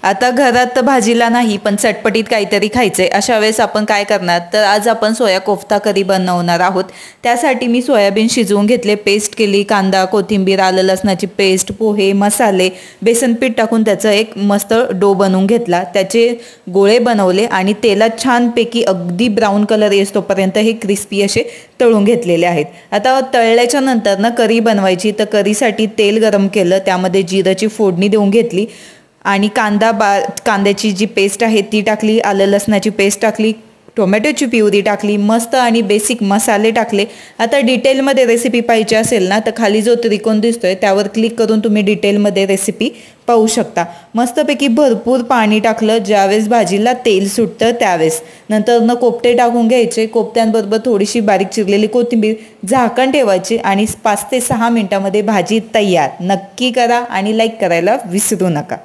आता घरात भाजीला नाही पण चटपटीत काहीतरी खायचे अशा वेळेस आपण काय करणार तर आज आपण सोया कोफ्ता करी बनवणार आहोत। त्यासाठी मी सोयाबीन शिजवून घेतले, पेस्ट केली, कांदा, कोथिंबीर, आलं लसणाची पेस्ट, पोहे, मसाले, बेसन पीठ टाकून त्याचा एक मस्त डो बनवून घेतला। त्याचे गोळे बनवले आणि तेलात छानपैकी अगदी ब्राऊन कलर येतोपर्यंत हे क्रिस्पी असे तळून घेतलेले आहेत। आता तळल्याच्या नंतर ना करी बनवायची, तर करीसाठी तेल गरम केलं, त्यामध्ये जिऱ्याची फोडणी देऊन घेतली आणि कांद्याची जी पेस्ट आहे ती टाकली, आलं लसणाची पेस्ट टाकली, टोमॅटोची प्युरी टाकली, मस्त आणि बेसिक मसाले टाकले। आता डिटेलमध्ये रेसिपी पाहिजे असेल ना तर खाली जो त्रिकोण दिसतोय त्यावर क्लिक करून तुम्ही डिटेलमध्ये रेसिपी पाहू शकता। मस्तपैकी भरपूर पाणी टाकलं, ज्यावेळेस भाजीला तेल सुटतं त्यावेळेस। नंतर न कोफ्ते टाकून घ्यायचे, कोफ्त्यांबरोबर थोडीशी बारीक चिरलेली कोथिंबीर, झाकण ठेवायचे आणि 5 ते 6 मिनिटांमध्ये भाजी तयार। नक्की करा आणि लाईक करायला विसरू नका।